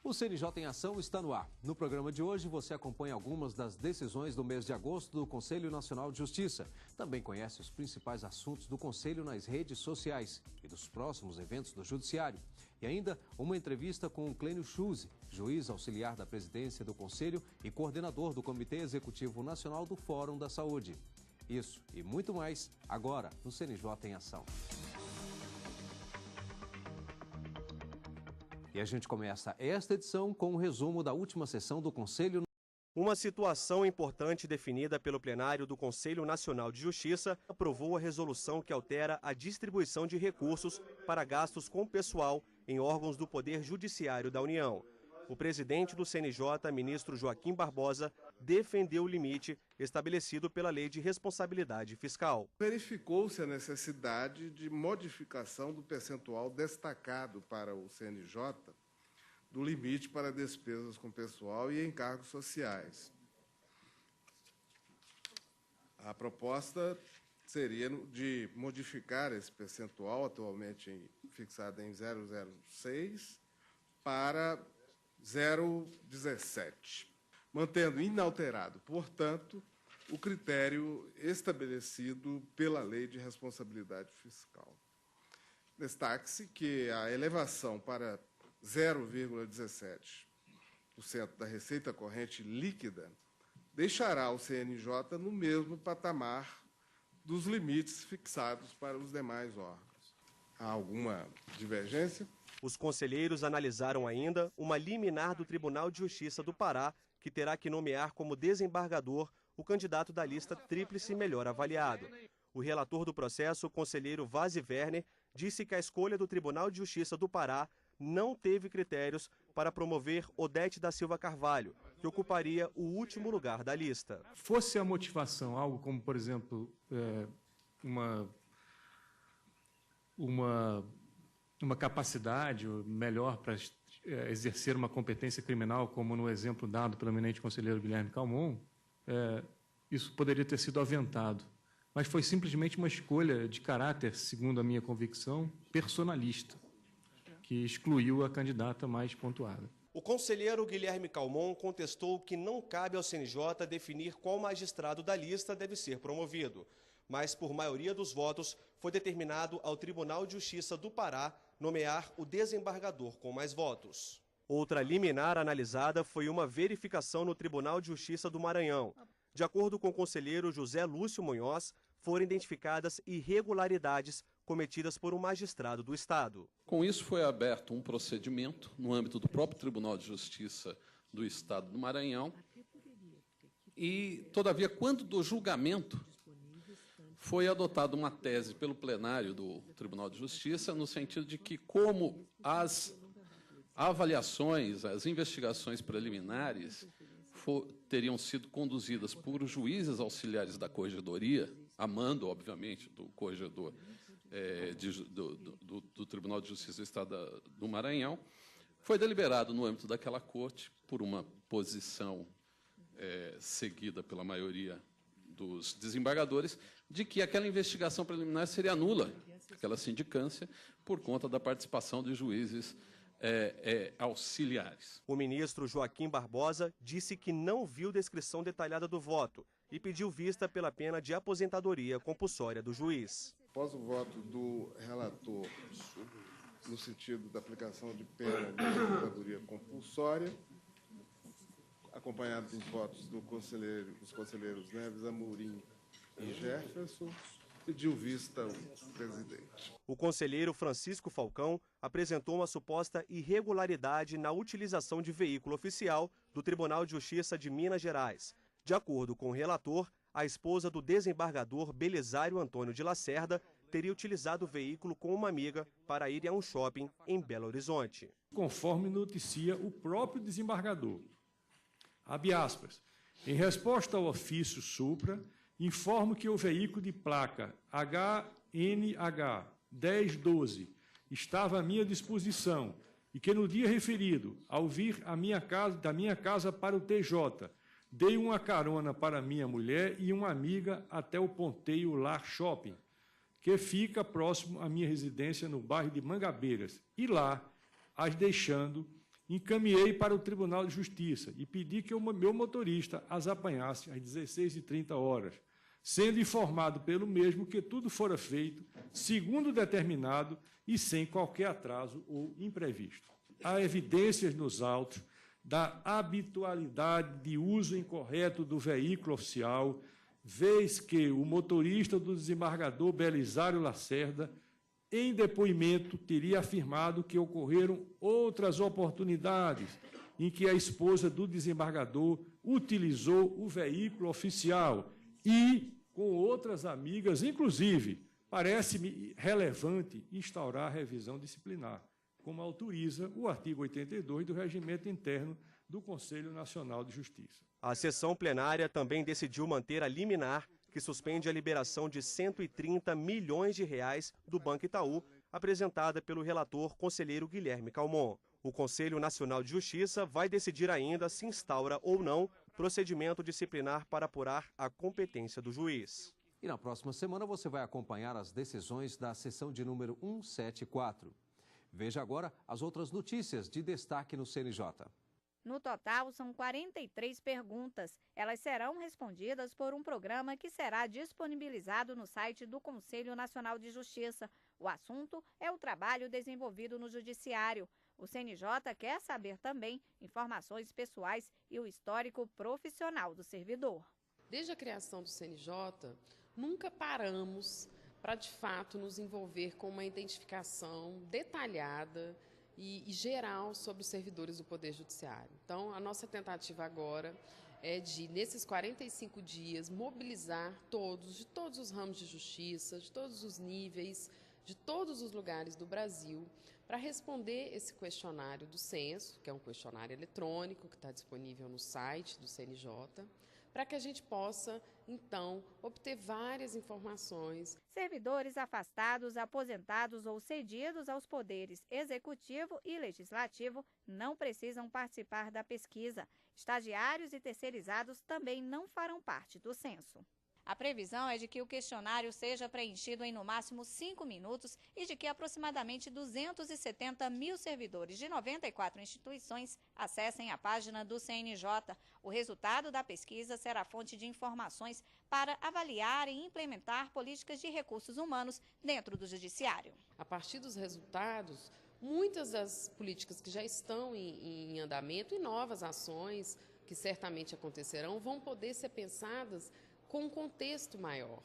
O CNJ em Ação está no ar. No programa de hoje, você acompanha algumas das decisões do mês de agosto do Conselho Nacional de Justiça. Também conhece os principais assuntos do Conselho nas redes sociais e dos próximos eventos do Judiciário. E ainda uma entrevista com o Clênio Schulze, juiz auxiliar da presidência do Conselho e coordenador do Comitê Executivo Nacional do Fórum da Saúde. Isso e muito mais agora no CNJ em Ação. E a gente começa esta edição com um resumo da última sessão do Conselho. Uma situação importante definida pelo plenário do Conselho Nacional de Justiça aprovou a resolução que altera a distribuição de recursos para gastos com pessoal em órgãos do Poder Judiciário da União. O presidente do CNJ, ministro Joaquim Barbosa, defendeu o limite estabelecido pela Lei de Responsabilidade Fiscal. Verificou-se a necessidade de modificação do percentual destacado para o CNJ do limite para despesas com pessoal e encargos sociais. A proposta seria de modificar esse percentual, atualmente fixado em 0,06, para 0,17, mantendo inalterado, portanto, o critério estabelecido pela Lei de Responsabilidade Fiscal. Destaque-se que a elevação para 0,17% da receita corrente líquida deixará o CNJ no mesmo patamar dos limites fixados para os demais órgãos. Há alguma divergência? Os conselheiros analisaram ainda uma liminar do Tribunal de Justiça do Pará, que terá que nomear como desembargador o candidato da lista tríplice melhor avaliado. O relator do processo, o conselheiro Vazzi Werner, disse que a escolha do Tribunal de Justiça do Pará não teve critérios para promover Odete da Silva Carvalho, que ocuparia o último lugar da lista. Fosse a motivação algo como, por exemplo, uma capacidade melhor para exercer uma competência criminal, como no exemplo dado pelo eminente conselheiro Guilherme Calmon, isso poderia ter sido aventado. Mas foi simplesmente uma escolha de caráter, segundo a minha convicção, personalista, que excluiu a candidata mais pontuada. O conselheiro Guilherme Calmon contestou que não cabe ao CNJ definir qual magistrado da lista deve ser promovido, mas por maioria dos votos foi determinado ao Tribunal de Justiça do Pará nomear o desembargador com mais votos. Outra liminar analisada foi uma verificação no Tribunal de Justiça do Maranhão. De acordo com o conselheiro José Lúcio Munhoz, foram identificadas irregularidades cometidas por um magistrado do Estado. Com isso, foi aberto um procedimento no âmbito do próprio Tribunal de Justiça do Estado do Maranhão e, todavia, quando do julgamento, foi adotada uma tese pelo plenário do Tribunal de Justiça no sentido de que, como as avaliações, as investigações preliminares teriam sido conduzidas por juízes auxiliares da Corregedoria, a mando, obviamente, do corregedor do Tribunal de Justiça do Estado do Maranhão, foi deliberado no âmbito daquela corte, por uma posição seguida pela maioria dos desembargadores, de que aquela investigação preliminar seria nula, aquela sindicância, por conta da participação de juízes auxiliares. O ministro Joaquim Barbosa disse que não viu descrição detalhada do voto e pediu vista pela pena de aposentadoria compulsória do juiz. Após o voto do relator no sentido da aplicação de pena de aposentadoria compulsória, acompanhado dos votos dos conselheiros Neves Amorim e Jefferson, pediu vista ao presidente. O conselheiro Francisco Falcão apresentou uma suposta irregularidade na utilização de veículo oficial do Tribunal de Justiça de Minas Gerais. De acordo com o relator, a esposa do desembargador Belisário Antônio de Lacerda teria utilizado o veículo com uma amiga para ir a um shopping em Belo Horizonte. Conforme noticia o próprio desembargador, abre aspas, em resposta ao ofício supra, informo que o veículo de placa HNH 1012 estava à minha disposição e que no dia referido, ao vir da minha casa para o TJ, dei uma carona para minha mulher e uma amiga até o Ponteio Lar Shopping, que fica próximo à minha residência no bairro de Mangabeiras, e lá as deixando encaminhei para o Tribunal de Justiça e pedi que o meu motorista as apanhasse às 16h30, sendo informado pelo mesmo que tudo fora feito segundo determinado e sem qualquer atraso ou imprevisto. Há evidências nos autos da habitualidade de uso incorreto do veículo oficial, vez que o motorista do desembargador Belisário Lacerda, em depoimento, teria afirmado que ocorreram outras oportunidades em que a esposa do desembargador utilizou o veículo oficial e com outras amigas, inclusive. Parece-me relevante instaurar a revisão disciplinar, como autoriza o artigo 82 do Regimento Interno do Conselho Nacional de Justiça. A sessão plenária também decidiu manter a liminar que suspende a liberação de R$ 130 milhões do Banco Itaú, apresentada pelo relator conselheiro Guilherme Calmon. O Conselho Nacional de Justiça vai decidir ainda se instaura ou não procedimento disciplinar para apurar a competência do juiz. E na próxima semana você vai acompanhar as decisões da sessão de número 174. Veja agora as outras notícias de destaque no CNJ. No total, são 43 perguntas. Elas serão respondidas por um programa que será disponibilizado no site do Conselho Nacional de Justiça. O assunto é o trabalho desenvolvido no Judiciário. O CNJ quer saber também informações pessoais e o histórico profissional do servidor. Desde a criação do CNJ, nunca paramos para, de fato, nos envolver com uma identificação detalhada e geral sobre os servidores do Poder Judiciário. Então, a nossa tentativa agora é de, nesses 45 dias, mobilizar todos, de todos os ramos de justiça, de todos os níveis, de todos os lugares do Brasil, para responder esse questionário do censo, que é um questionário eletrônico que está disponível no site do CNJ, para que a gente possa, então, obter várias informações. Servidores afastados, aposentados ou cedidos aos poderes executivo e legislativo não precisam participar da pesquisa. Estagiários e terceirizados também não farão parte do censo. A previsão é de que o questionário seja preenchido em no máximo 5 minutos e de que aproximadamente 270 mil servidores de 94 instituições acessem a página do CNJ. O resultado da pesquisa será fonte de informações para avaliar e implementar políticas de recursos humanos dentro do Judiciário. A partir dos resultados, muitas das políticas que já estão em andamento e novas ações que certamente acontecerão vão poder ser pensadas com um contexto maior.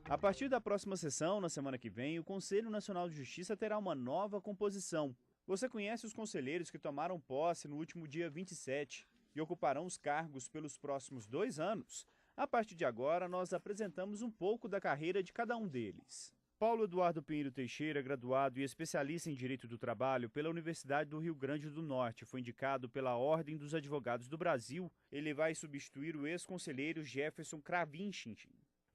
A partir da próxima sessão, na semana que vem, o Conselho Nacional de Justiça terá uma nova composição. Você conhece os conselheiros que tomaram posse no último dia 27 e ocuparão os cargos pelos próximos 2 anos? A partir de agora, nós apresentamos um pouco da carreira de cada um deles. Paulo Eduardo Pinheiro Teixeira, graduado e especialista em Direito do Trabalho pela Universidade do Rio Grande do Norte, foi indicado pela Ordem dos Advogados do Brasil. Ele vai substituir o ex-conselheiro Jefferson Kravinchin.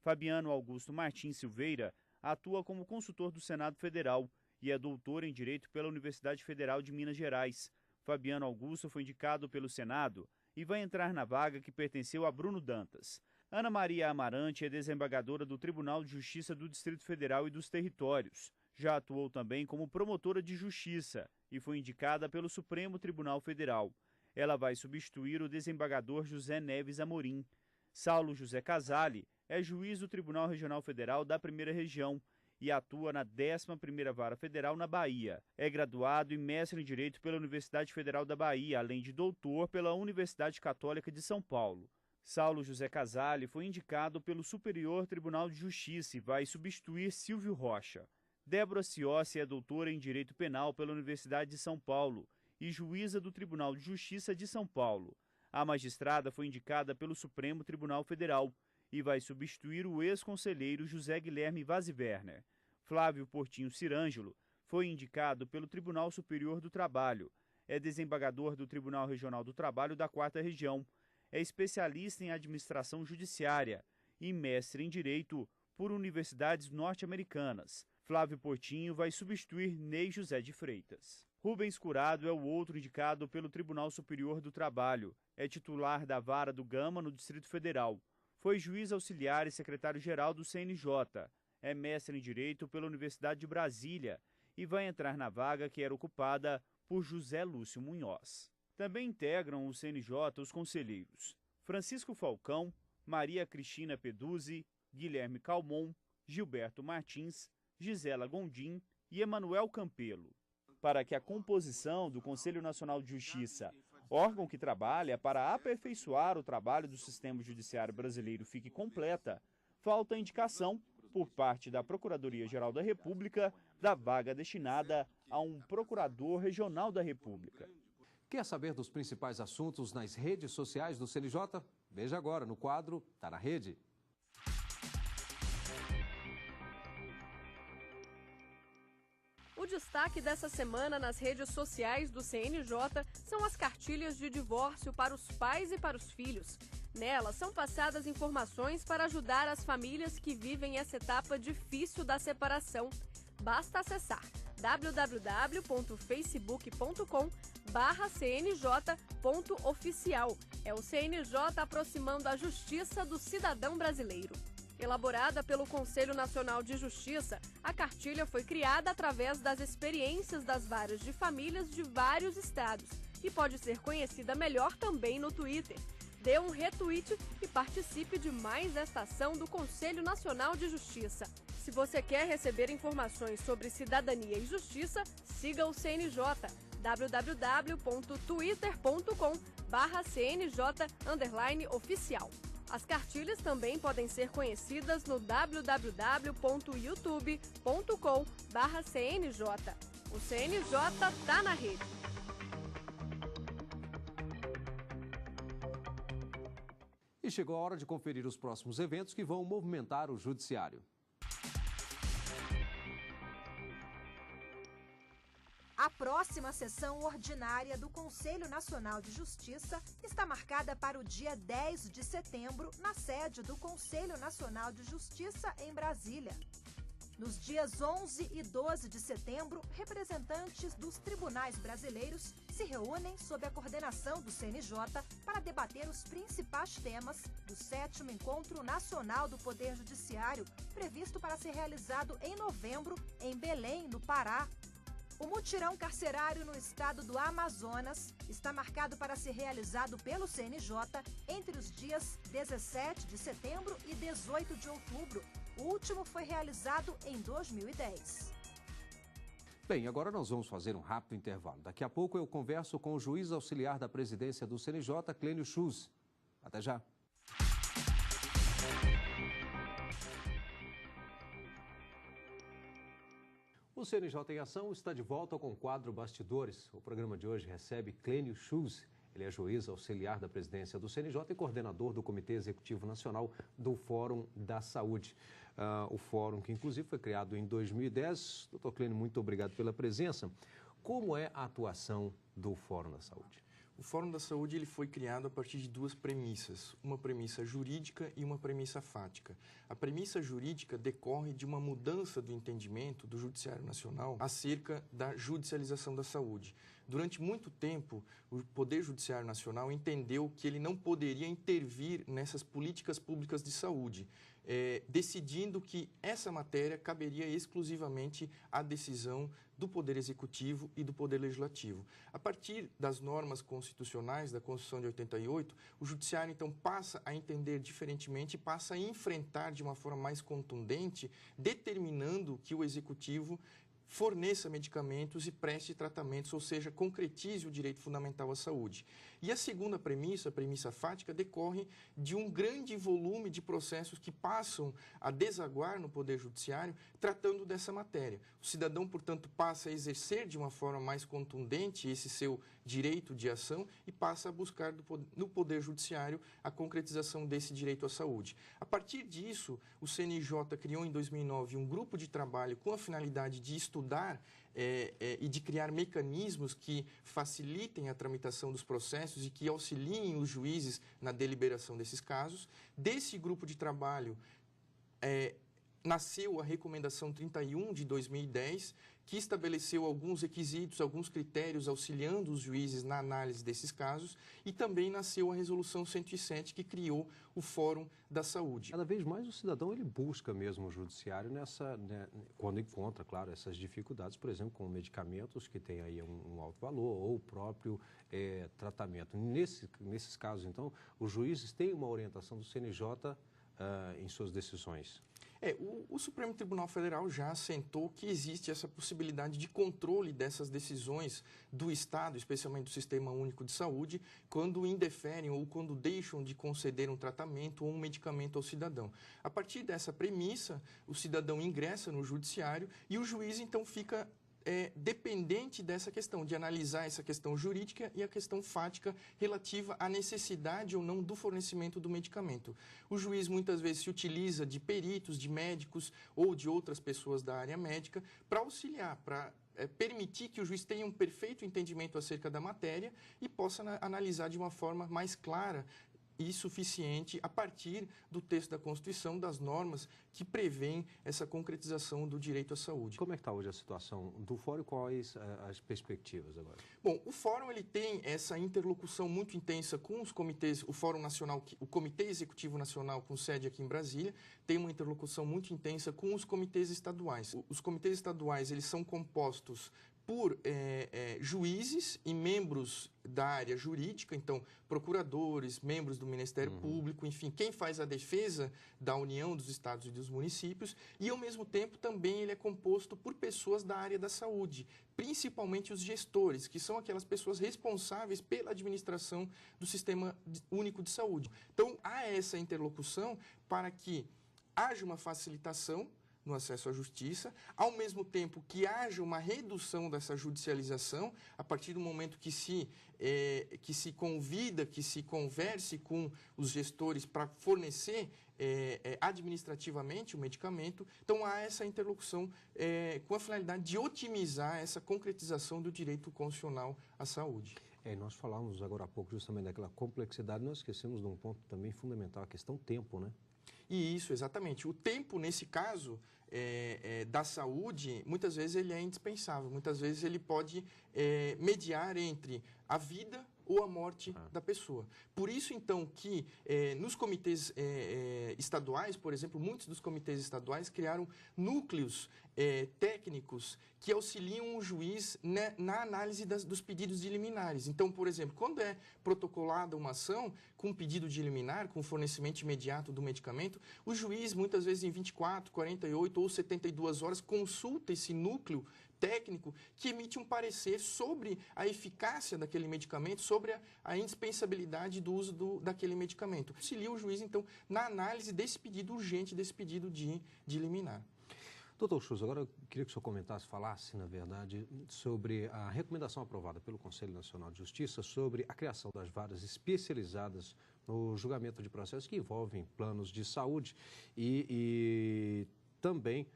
Fabiano Augusto Martins Silveira atua como consultor do Senado Federal e é doutor em Direito pela Universidade Federal de Minas Gerais. Fabiano Augusto foi indicado pelo Senado e vai entrar na vaga que pertenceu a Bruno Dantas. Ana Maria Amarante é desembargadora do Tribunal de Justiça do Distrito Federal e dos Territórios. Já atuou também como promotora de justiça e foi indicada pelo Supremo Tribunal Federal. Ela vai substituir o desembargador José Neves Amorim. Saulo José Casale é juiz do Tribunal Regional Federal da Primeira Região e atua na 11ª Vara Federal na Bahia. É graduado e mestre em Direito pela Universidade Federal da Bahia, além de doutor pela Universidade Católica de São Paulo. Saulo José Casale foi indicado pelo Superior Tribunal de Justiça e vai substituir Silvio Rocha. Débora Ciossi é doutora em Direito Penal pela Universidade de São Paulo e juíza do Tribunal de Justiça de São Paulo. A magistrada foi indicada pelo Supremo Tribunal Federal e vai substituir o ex-conselheiro José Guilherme Vaziverner. Flávio Portinho Cirângelo foi indicado pelo Tribunal Superior do Trabalho. É desembargador do Tribunal Regional do Trabalho da 4ª Região. É especialista em administração judiciária e mestre em Direito por universidades norte-americanas. Flávio Portinho vai substituir Ney José de Freitas. Rubens Curado é o outro indicado pelo Tribunal Superior do Trabalho. É titular da Vara do Gama no Distrito Federal. Foi juiz auxiliar e secretário-geral do CNJ. É mestre em Direito pela Universidade de Brasília e vai entrar na vaga que era ocupada por José Lúcio Munhoz. Também integram o CNJ os conselheiros Francisco Falcão, Maria Cristina Peduzzi, Guilherme Calmon, Gilberto Martins, Gisela Gondim e Emanuel Campelo. Para que a composição do Conselho Nacional de Justiça, órgão que trabalha para aperfeiçoar o trabalho do sistema judiciário brasileiro, fique completa, falta indicação, por parte da Procuradoria-Geral da República, da vaga destinada a um procurador regional da República. Quer saber dos principais assuntos nas redes sociais do CNJ? Veja agora no quadro Tá na Rede. O destaque dessa semana nas redes sociais do CNJ são as cartilhas de divórcio para os pais e para os filhos. Nelas são passadas informações para ajudar as famílias que vivem essa etapa difícil da separação. Basta acessar www.facebook.com/cnj.oficial. É o CNJ aproximando a justiça do cidadão brasileiro. Elaborada pelo Conselho Nacional de Justiça, a cartilha foi criada através das experiências das varas de famílias de vários estados e pode ser conhecida melhor também no Twitter. Dê um retweet e participe de mais esta ação do Conselho Nacional de Justiça. Se você quer receber informações sobre cidadania e justiça, siga o CNJ, www.twitter.com/cnj_oficial. As cartilhas também podem ser conhecidas no www.youtube.com/cnj. O CNJ tá na rede. E chegou a hora de conferir os próximos eventos que vão movimentar o judiciário. A próxima sessão ordinária do Conselho Nacional de Justiça está marcada para o dia 10 de setembro, na sede do Conselho Nacional de Justiça, em Brasília. Nos dias 11 e 12 de setembro, representantes dos tribunais brasileiros se reúnem sob a coordenação do CNJ para debater os principais temas do 7º Encontro Nacional do Poder Judiciário, previsto para ser realizado em novembro, em Belém, no Pará. O mutirão carcerário no estado do Amazonas está marcado para ser realizado pelo CNJ entre os dias 17 de setembro e 18 de outubro. O último foi realizado em 2010. Bem, agora nós vamos fazer um rápido intervalo. Daqui a pouco eu converso com o juiz auxiliar da presidência do CNJ, Clênio Schulz. Até já. O CNJ em Ação está de volta com o quadro Bastidores. O programa de hoje recebe Clênio Schulz. Ele é juiz auxiliar da presidência do CNJ e coordenador do Comitê Executivo Nacional do Fórum da Saúde. O fórum que, inclusive, foi criado em 2010. Doutor Clênio, muito obrigado pela presença. Como é a atuação do Fórum da Saúde? O Fórum da Saúde ele foi criado a partir de duas premissas, uma premissa jurídica e uma premissa fática. A premissa jurídica decorre de uma mudança do entendimento do Judiciário Nacional acerca da judicialização da saúde. Durante muito tempo, o Poder Judiciário Nacional entendeu que ele não poderia intervir nessas políticas públicas de saúde, decidindo que essa matéria caberia exclusivamente à decisão do Poder Executivo e do Poder Legislativo. A partir das normas constitucionais da Constituição de 88, o Judiciário, então, passa a entender diferentemente e passa a enfrentar de uma forma mais contundente, determinando que o Executivo forneça medicamentos e preste tratamentos, ou seja, concretize o direito fundamental à saúde. E a segunda premissa, a premissa fática, decorre de um grande volume de processos que passam a desaguar no Poder Judiciário tratando dessa matéria. O cidadão, portanto, passa a exercer de uma forma mais contundente esse seu direito de ação e passa a buscar no Poder Judiciário a concretização desse direito à saúde. A partir disso, o CNJ criou em 2009 um grupo de trabalho com a finalidade de estudar e de criar mecanismos que facilitem a tramitação dos processos e que auxiliem os juízes na deliberação desses casos. Desse grupo de trabalho, nasceu a Recomendação 31 de 2010, que estabeleceu alguns requisitos, alguns critérios auxiliando os juízes na análise desses casos, e também nasceu a Resolução 107, que criou o Fórum da Saúde. Cada vez mais o cidadão ele busca mesmo o judiciário quando encontra, claro, essas dificuldades, por exemplo, com medicamentos que têm aí um alto valor ou o próprio tratamento. Nesses casos, então, os juízes têm uma orientação do CNJ em suas decisões. O Supremo Tribunal Federal já assentou que existe essa possibilidade de controle dessas decisões do Estado, especialmente do Sistema Único de Saúde, quando indeferem ou quando deixam de conceder um tratamento ou um medicamento ao cidadão. A partir dessa premissa, o cidadão ingressa no judiciário e o juiz, então, fica dependente dessa questão, de analisar essa questão jurídica e a questão fática relativa à necessidade ou não do fornecimento do medicamento. O juiz muitas vezes se utiliza de peritos, de médicos ou de outras pessoas da área médica para auxiliar, para permitir que o juiz tenha um perfeito entendimento acerca da matéria e possa analisar de uma forma mais clara e suficiente a partir do texto da Constituição, das normas que prevêem essa concretização do direito à saúde. Como é que está hoje a situação do Fórum e quais as perspectivas agora? Bom, o Fórum ele tem essa interlocução muito intensa com os comitês, o Fórum Nacional, o Comitê Executivo Nacional com sede aqui em Brasília, tem uma interlocução muito intensa com os comitês estaduais. Os comitês estaduais eles são compostos por juízes e membros da área jurídica, então procuradores, membros do Ministério Público, enfim, quem faz a defesa da União, dos estados e dos municípios, e ao mesmo tempo também ele é composto por pessoas da área da saúde, principalmente os gestores, que são aquelas pessoas responsáveis pela administração do Sistema Único de Saúde. Então, há essa interlocução para que haja uma facilitação no acesso à justiça, ao mesmo tempo que haja uma redução dessa judicialização, a partir do momento que se convida, que se converse com os gestores para fornecer administrativamente o medicamento. Então, há essa interlocução com a finalidade de otimizar essa concretização do direito constitucional à saúde. Nós falamos agora há pouco justamente daquela complexidade, nós esquecemos de um ponto também fundamental, a questão tempo, né? E isso, exatamente. O tempo, nesse caso, da saúde, muitas vezes ele é indispensável. Muitas vezes ele pode mediar entre a vida ou a morte da pessoa. Por isso, então, que nos comitês estaduais, por exemplo, muitos dos comitês estaduais criaram núcleos técnicos que auxiliam o juiz na análise dos pedidos de liminares. Então, por exemplo, quando é protocolada uma ação com pedido de liminar, com fornecimento imediato do medicamento, o juiz, muitas vezes em 24, 48 ou 72 horas, consulta esse núcleo técnico que emite um parecer sobre a eficácia daquele medicamento, sobre a indispensabilidade do uso daquele medicamento. Auxilia o juiz, então, na análise desse pedido urgente, desse pedido de liminar. Doutor Schultz, agora eu queria que o senhor falasse, na verdade, sobre a recomendação aprovada pelo Conselho Nacional de Justiça sobre a criação das varas especializadas no julgamento de processos que envolvem planos de saúde e também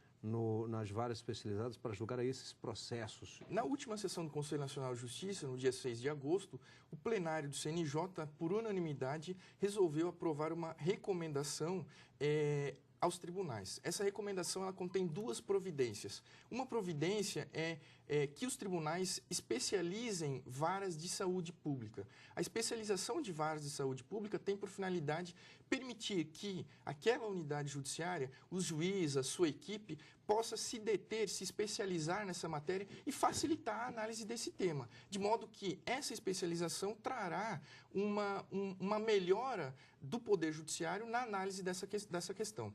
nas varas especializadas para julgar esses processos. Na última sessão do Conselho Nacional de Justiça, no dia 6 de agosto, o plenário do CNJ, por unanimidade, resolveu aprovar uma recomendação aos tribunais. Essa recomendação ela contém duas providências. Uma providência é que os tribunais especializem varas de saúde pública. A especialização de varas de saúde pública tem por finalidade permitir que aquela unidade judiciária, os juízes, a sua equipe, possa se deter, se especializar nessa matéria e facilitar a análise desse tema, de modo que essa especialização trará uma melhora do Poder Judiciário na análise dessa questão.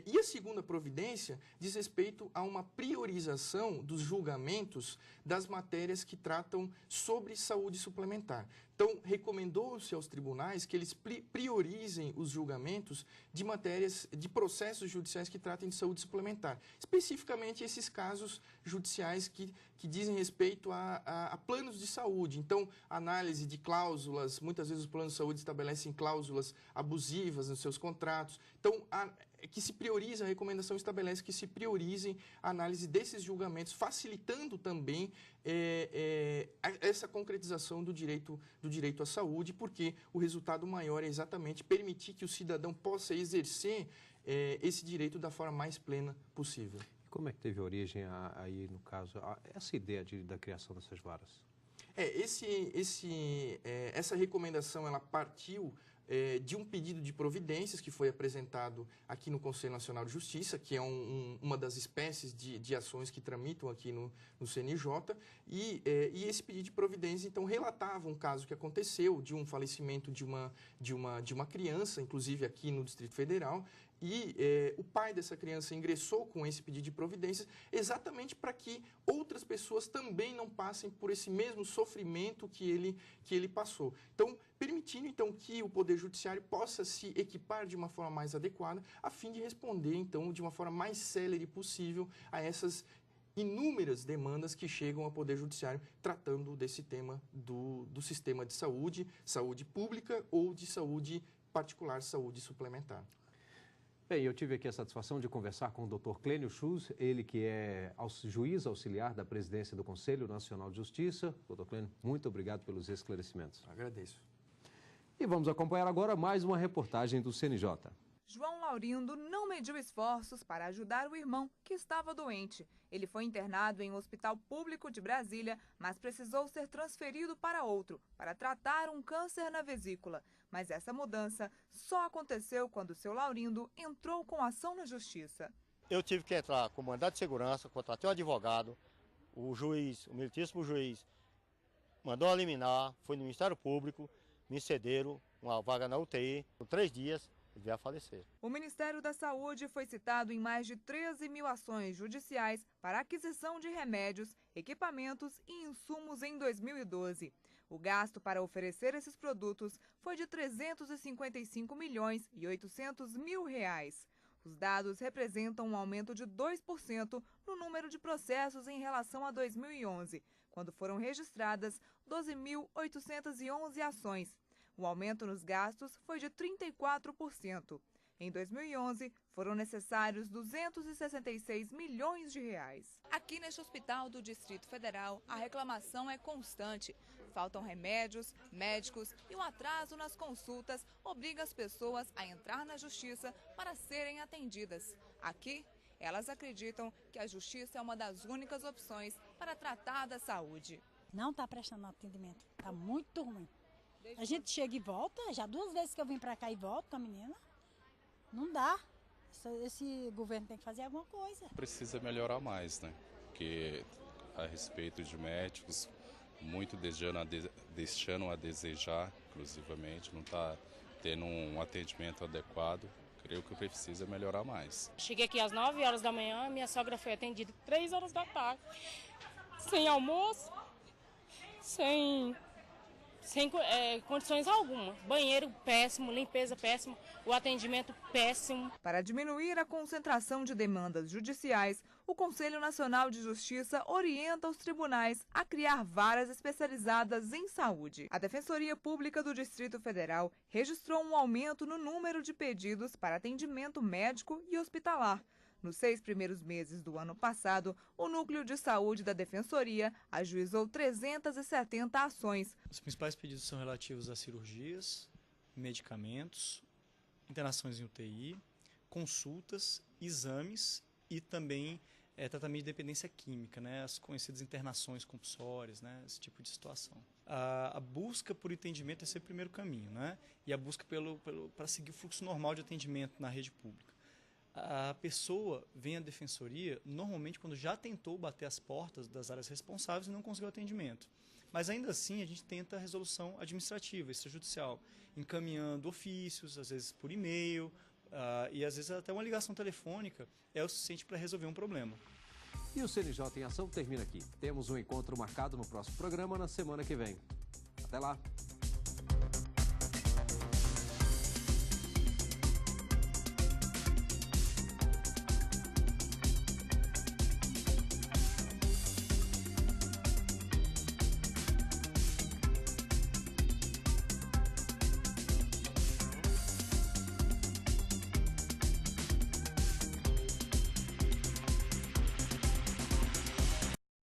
E a segunda providência diz respeito a uma priorização dos julgamentos das matérias que tratam sobre saúde suplementar. Então, recomendou-se aos tribunais que eles priorizem os julgamentos de matérias, de processos judiciais que tratem de saúde suplementar. Especificamente esses casos judiciais que dizem respeito a planos de saúde. Então, análise de cláusulas, muitas vezes os planos de saúde estabelecem cláusulas abusivas nos seus contratos. Então, que se priorize, a recomendação estabelece que se priorizem a análise desses julgamentos, facilitando também essa concretização do direito à saúde, porque o resultado maior é exatamente permitir que o cidadão possa exercer esse direito da forma mais plena possível. Como é que teve origem aí, no caso, essa ideia da criação dessas varas? Essa recomendação ela partiu de um pedido de providências que foi apresentado aqui no Conselho Nacional de Justiça, que é uma das espécies de ações que tramitam aqui no CNJ, e esse pedido de providência, então, relatava um caso que aconteceu de um falecimento de uma criança, inclusive aqui no Distrito Federal, e o pai dessa criança ingressou com esse pedido de providências exatamente para que outras pessoas também não passem por esse mesmo sofrimento que ele passou. Então, permitindo então que o Poder Judiciário possa se equipar de uma forma mais adequada, a fim de responder então de uma forma mais célere possível a essas inúmeras demandas que chegam ao Poder Judiciário tratando desse tema do sistema de saúde, saúde pública ou de saúde particular, saúde suplementar. Bem, eu tive aqui a satisfação de conversar com o Dr. Clênio Schultz, ele que é juiz auxiliar da presidência do Conselho Nacional de Justiça. Dr. Clênio, muito obrigado pelos esclarecimentos. Agradeço. E vamos acompanhar agora mais uma reportagem do CNJ. João Laurindo não mediu esforços para ajudar o irmão, que estava doente. Ele foi internado em um hospital público de Brasília, mas precisou ser transferido para outro, para tratar um câncer na vesícula. Mas essa mudança só aconteceu quando o seu Laurindo entrou com ação na justiça. Eu tive que entrar com mandado de segurança, contratei um advogado, o meritíssimo juiz, mandou eliminar, foi no Ministério Público, me cederam uma vaga na UTI, por 3 dias. Veio a falecer. O Ministério da Saúde foi citado em mais de 13 mil ações judiciais para aquisição de remédios, equipamentos e insumos em 2012. O gasto para oferecer esses produtos foi de R$ 355.800.000. Os dados representam um aumento de 2% no número de processos em relação a 2011, quando foram registradas 12.811 ações. O aumento nos gastos foi de 34%. Em 2011, foram necessários 266 milhões de reais. Aqui neste hospital do Distrito Federal, a reclamação é constante. Faltam remédios, médicos e um atraso nas consultas obriga as pessoas a entrar na justiça para serem atendidas. Aqui, elas acreditam que a justiça é uma das únicas opções para tratar da saúde. Não está prestando atendimento, está muito ruim. A gente chega e volta, já 2 vezes que eu vim para cá e volto com a menina. Não dá. Esse governo tem que fazer alguma coisa. Precisa melhorar mais, né? Porque a respeito de médicos, muito deixando a desejar, inclusivamente, não está tendo um atendimento adequado. Creio que precisa melhorar mais. Cheguei aqui às 9 horas da manhã, minha sogra foi atendida 3 horas da tarde. Sem almoço, sem condições alguma. Banheiro péssimo, limpeza péssima, o atendimento péssimo. Para diminuir a concentração de demandas judiciais, o Conselho Nacional de Justiça orienta os tribunais a criar varas especializadas em saúde. A Defensoria Pública do Distrito Federal registrou um aumento no número de pedidos para atendimento médico e hospitalar. Nos 6 primeiros meses do ano passado, o Núcleo de Saúde da Defensoria ajuizou 370 ações. Os principais pedidos são relativos a cirurgias, medicamentos, internações em UTI, consultas, exames e também tratamento de dependência química, né, as conhecidas internações compulsórias, né, esse tipo de situação. A busca por entendimento é sempre o primeiro caminho, né, e a busca para seguir o fluxo normal de atendimento na rede pública. A pessoa vem à defensoria normalmente quando já tentou bater as portas das áreas responsáveis e não conseguiu atendimento. Mas ainda assim a gente tenta a resolução administrativa, extrajudicial, encaminhando ofícios, às vezes por e-mail, e às vezes até uma ligação telefônica é o suficiente para resolver um problema. E o CNJ em Ação termina aqui. Temos um encontro marcado no próximo programa na semana que vem. Até lá!